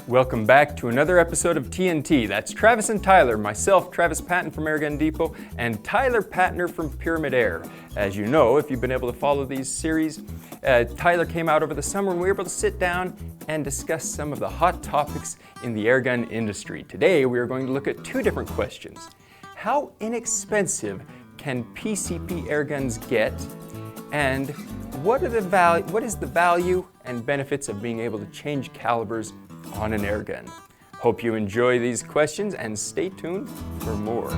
Welcome back to another episode of TNT. That's Travis and Tyler, myself, Travis Patton from Airgun Depot, and Tyler Patner from Pyramyd Air. As you know, if you've been able to follow these series, Tyler came out over the summer and we were able to sit down and discuss some of the hot topics in the airgun industry. Today, we are going to look at two different questions. How inexpensive can PCP airguns get? And what is the value and benefits of being able to change calibers on an airgun? Hope you enjoy these questions and stay tuned for more.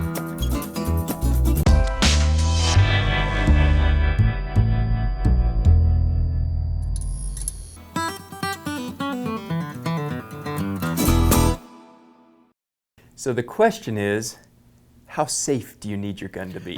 So the question is, how safe do you need your gun to be?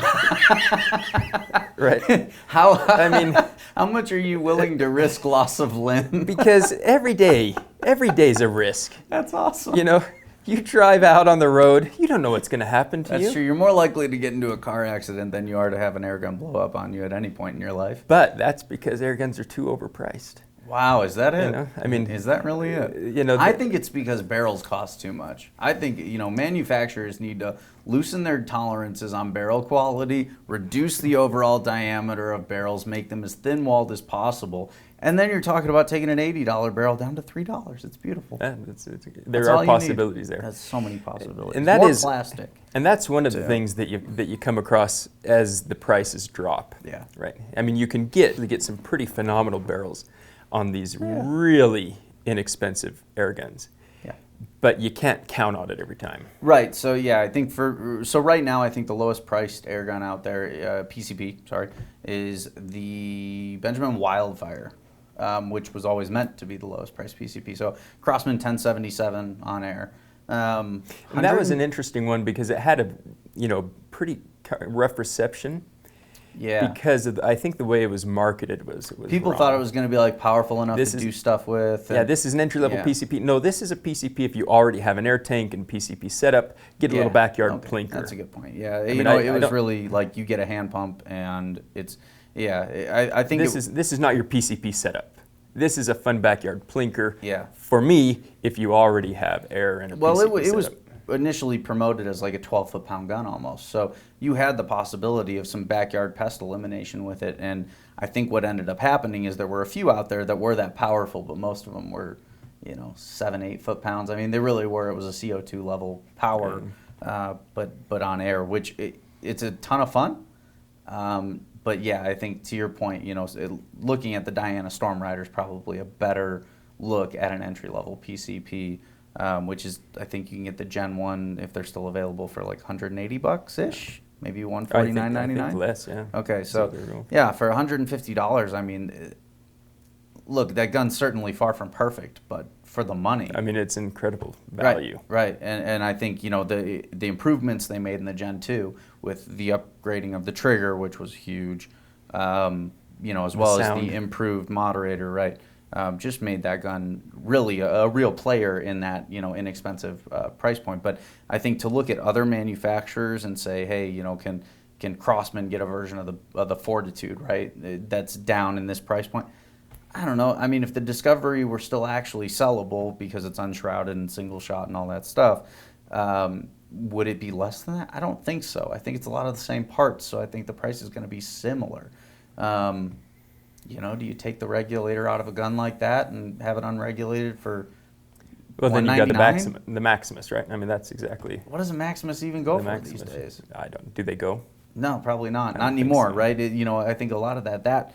Right? How much are you willing to risk loss of limb? Because every day's a risk. That's awesome. You know, you drive out on the road, you don't know what's going to happen to you. That's true. You're more likely to get into a car accident than you are to have an airgun blow up on you at any point in your life. But that's because airguns are too overpriced. Wow, is that it? You know, I mean, is that really it? You know, I think it's because barrels cost too much. I think, manufacturers need to loosen their tolerances on barrel quality, reduce the overall diameter of barrels, make them as thin-walled as possible, and then you're talking about taking an $80 barrel down to $3. It's beautiful. Yeah, there are possibilities there. There's so many possibilities. And that More is plastic. And that's one of the things that you come across as the prices drop. Yeah. Right. I mean, you can get some pretty phenomenal barrels on these really inexpensive airguns. Yeah. But you can't count on it every time. Right. So I think right now I think the lowest priced airgun out there, PCP, is the Benjamin Wildfire, which was always meant to be the lowest priced PCP. So Crosman 1077 on air. And that was an interesting one because it had a pretty rough reception. Yeah. Because I think the way it was marketed was people wrong. thought it was going to be like powerful enough to do stuff with. Yeah, this is an entry-level PCP. No, this is a PCP if you already have an air tank and PCP setup, get a little backyard plinker. That's a good point. Yeah, it was really like you get a hand pump and it's, I think this is not your PCP setup. This is a fun backyard plinker. Yeah. For me, if you already have air and a PCP it was initially promoted as like a 12 foot-pound gun almost. So you had the possibility of some backyard pest elimination with it. And I think what ended up happening is there were a few out there that were that powerful, but most of them were, 7-8 foot-pounds. I mean, they really were. It was a CO2 level power, but on air, which it's a ton of fun. But yeah, I think to your point, looking at the Diana Storm Rider is probably a better look at an entry-level PCP. Which is, I think you can get the Gen 1 if they're still available for like $180-ish, maybe $149.99. I think less, yeah. Okay, so for $150, I mean, look, that gun's certainly far from perfect, but for the money, I mean, it's incredible value. Right, and I think the improvements they made in the Gen 2 with the upgrading of the trigger, which was huge, as well as the improved moderator, right. Just made that gun really a real player in that inexpensive price point. But I think to look at other manufacturers and say, hey, can Crosman get a version of the Fortitude, right? That's down in this price point. I don't know. I mean, if the Discovery were still actually sellable because it's unshrouded and single shot and all that stuff, would it be less than that? I don't think so. I think it's a lot of the same parts, so I think the price is going to be similar. Do you take the regulator out of a gun like that and have it unregulated for then you got the Maximus, right? I mean, that's exactly. What does a Maximus even go for these days? I don't. Do they go? No, probably not. Not anymore, so. Right? I think a lot of that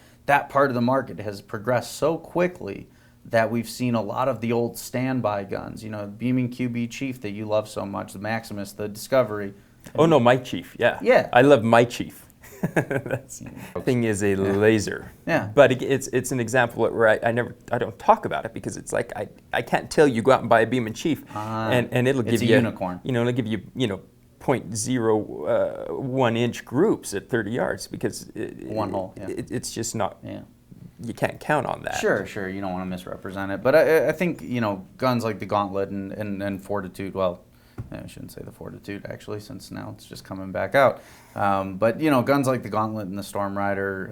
part of the market has progressed so quickly that we've seen a lot of the old standby guns. Beaming QB Chief that you love so much, the Maximus, the Discovery. Oh no, my Chief. Yeah. Yeah. I love my Chief. That thing is a laser. Yeah. But it's an example where I don't talk about it because it's like I can't tell you go out and buy a Beam and Chief and it'll give you a unicorn. It'll give you 0.01 inch groups at 30 yards because one hole. Yeah. It's just not. Yeah. You can't count on that. Sure. You don't want to misrepresent it, but I think guns like the Gauntlet and Fortitude. Well, I shouldn't say the Fortitude actually, since now it's just coming back out. But guns like the Gauntlet and the Storm Rider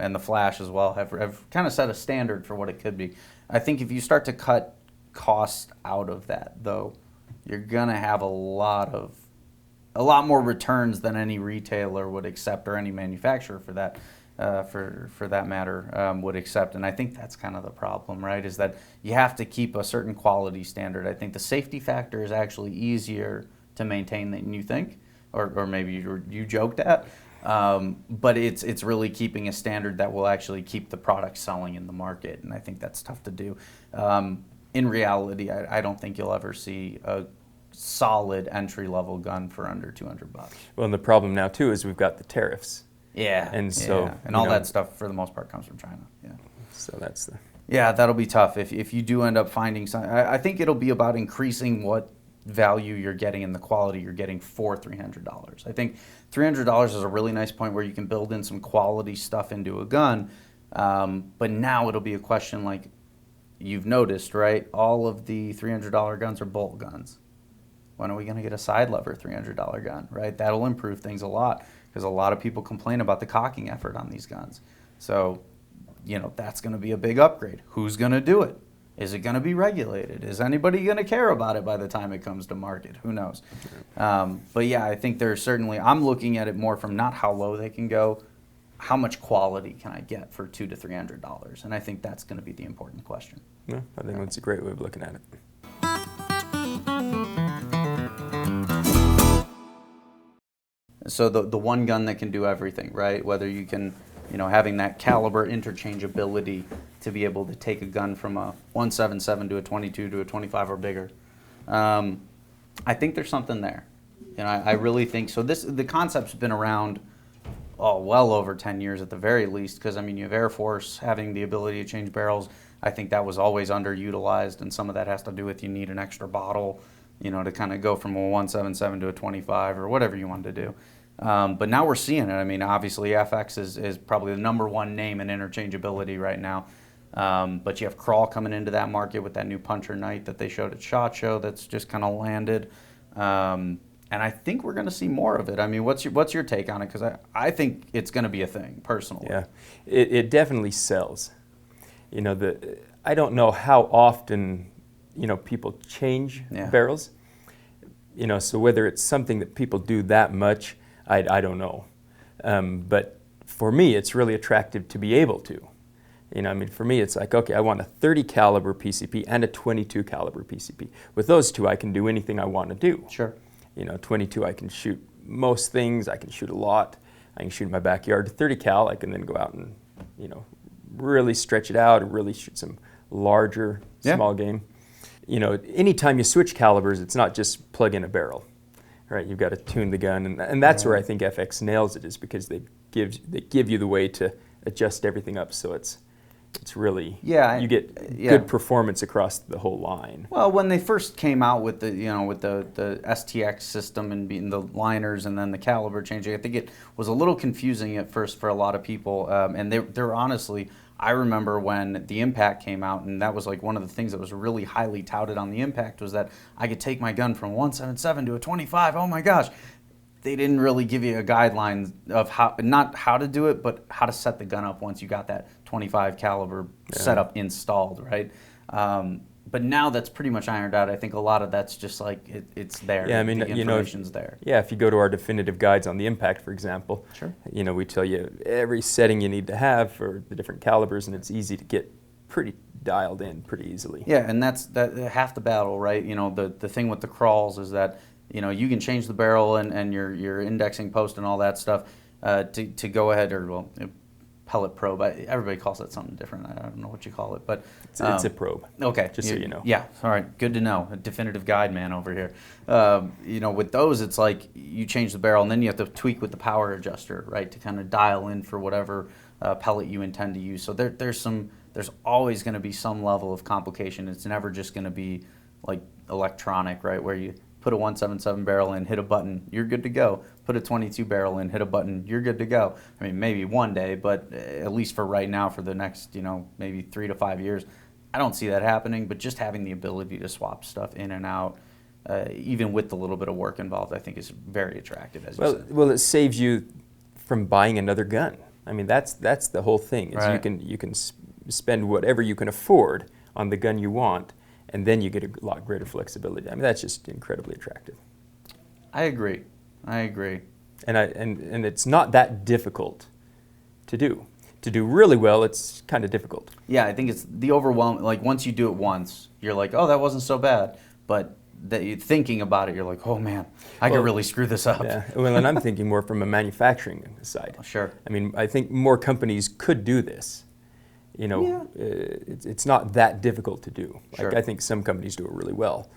and the Flash as well have kind of set a standard for what it could be. I think if you start to cut cost out of that, though, you're gonna have a lot more returns than any retailer would accept, or any manufacturer for that matter would accept. And I think that's kind of the problem, right? Is that you have to keep a certain quality standard. I think the safety factor is actually easier to maintain than you think, or maybe you joked at. But it's really keeping a standard that will actually keep the product selling in the market, and I think that's tough to do. In reality, I don't think you'll ever see a solid entry-level gun for under $200. Well, and the problem now too is we've got the tariffs. Yeah, and so and all that stuff for the most part comes from China. Yeah, so that's the. Yeah, that'll be tough if you do end up finding some. I think it'll be about increasing what value you're getting and the quality you're getting for $300. I think $300 is a really nice point where you can build in some quality stuff into a gun. But now it'll be a question like you've noticed, right? All of the $300 guns are bolt guns. When are we going to get a side lever $300 gun, right? That'll improve things a lot, because a lot of people complain about the cocking effort on these guns. So, that's going to be a big upgrade. Who's going to do it? Is it going to be regulated? Is anybody going to care about it by the time it comes to market? Who knows? But yeah, I think there's certainly, I'm looking at it more from not how low they can go, how much quality can I get for $200 to $300? And I think that's going to be the important question. Yeah, I think that's a great way of looking at it. So the one gun that can do everything, right? Whether you can, having that caliber interchangeability to be able to take a gun from a 177 to a 22 to a 25 or bigger. I think there's something there. I really think so. The concept's been around, well over 10 years at the very least, because you have Air Force having the ability to change barrels. I think that was always underutilized, and some of that has to do with you need an extra bottle, to kind of go from a 177 to a 25 or whatever you wanted to do. But now we're seeing it. Obviously FX is probably the number one name in interchangeability right now. But you have Crawl coming into that market with that new Puncher Knight that they showed at SHOT Show that's just kind of landed. And I think we're going to see more of it. What's your take on it? Because I think it's going to be a thing, personally. Yeah, it definitely sells. I don't know how often, people change barrels. So whether it's something that people do that much, I don't know. But for me, it's really attractive to be able to. For me, it's like, okay, I want a 30 caliber PCP and a 22 caliber PCP. With those two, I can do anything I want to do. Sure. 22, I can shoot most things. I can shoot a lot. I can shoot in my backyard. 30 cal, I can then go out and, really stretch it out and really shoot some larger, small game. Anytime you switch calibers, it's not just plug in a barrel, right? You've got to tune the gun, and that's where I think FX nails it, is because they give you the way to adjust everything up, so it's really you get good performance across the whole line. Well, when they first came out with the the STX system and being the liners and then the caliber changing, I think it was a little confusing at first for a lot of people, and they're honestly. I remember when the Impact came out, and that was like one of the things that was really highly touted on the Impact, was that I could take my gun from 177 to a 25. Oh my gosh. They didn't really give you a guideline of not how to do it, but how to set the gun up once you got that 25 caliber setup installed, right? But now that's pretty much ironed out. I think a lot of that's just like it's there. Yeah, the information's there. Yeah, if you go to our definitive guides on the Impact, for example, sure. We tell you every setting you need to have for the different calibers, and it's easy to get pretty dialed in pretty easily. Yeah, and that's half the battle, right? The thing with the crawls is that you can change the barrel and your indexing post and all that stuff to go ahead, or pellet probe. Everybody calls it something different. I don't know what you call it, but it's a probe. Okay, just so you know. Yeah, all right, good to know. A definitive guide man over here. With those, it's like you change the barrel, and then you have to tweak with the power adjuster, right, to kind of dial in for whatever pellet you intend to use. So there's always going to be some level of complication. It's never just going to be like electronic, right, where you put a 177 barrel in, hit a button, you're good to go. Put a 22 barrel in, hit a button, you're good to go. Maybe one day, but at least for right now, for the next, maybe 3 to 5 years, I don't see that happening. But just having the ability to swap stuff in and out, even with the little bit of work involved, I think is very attractive, as you said. Well, it saves you from buying another gun. That's the whole thing. Is right. You can spend whatever you can afford on the gun you want, and then you get a lot greater flexibility. I mean, that's just incredibly attractive. I agree. And it's not that difficult to do. To do really well, it's kind of difficult. Yeah, I think it's the overwhelm. Like once you do it once, you're like, oh, that wasn't so bad. But thinking about it, you're like, oh man, I could really screw this up. Yeah. Well, and I'm thinking more from a manufacturing side. Sure. I mean, I think more companies could do this. You know, it's not that difficult to do. Like, Sure. I think some companies do it really well,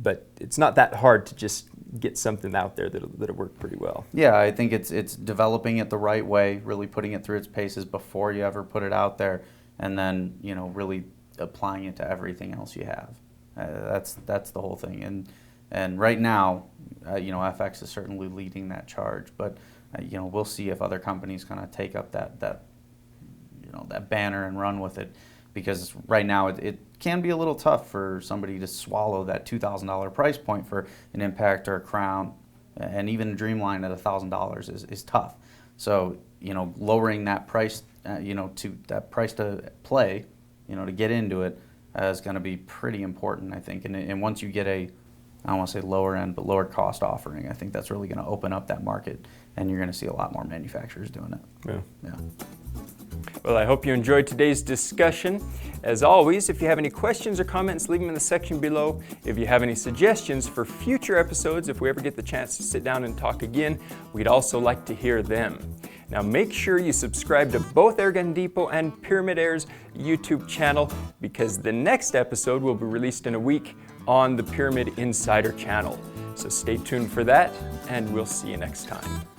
but it's not that hard to just get something out there that'll work pretty well. Yeah, I think it's developing it the right way, really putting it through its paces before you ever put it out there, and then really applying it to everything else you have. That's the whole thing. And right now, FX is certainly leading that charge. But we'll see if other companies kind of take up that banner and run with it, because right now it can be a little tough for somebody to swallow that $2,000 price point for an Impact or a Crown, and even a Dreamline at $1,000 is tough. So lowering that price, to that price to play, to get into it, is going to be pretty important, I think. And once you get I don't want to say lower end, but lower cost offering, I think that's really going to open up that market, and you're going to see a lot more manufacturers doing it. Yeah. Well, I hope you enjoyed today's discussion. As always, if you have any questions or comments, leave them in the section below. If you have any suggestions for future episodes, if we ever get the chance to sit down and talk again, we'd also like to hear them. Now make sure you subscribe to both Airgun Depot and Pyramyd Air's YouTube channel, because the next episode will be released in a week on the Pyramyd Insider channel. So stay tuned for that, and we'll see you next time.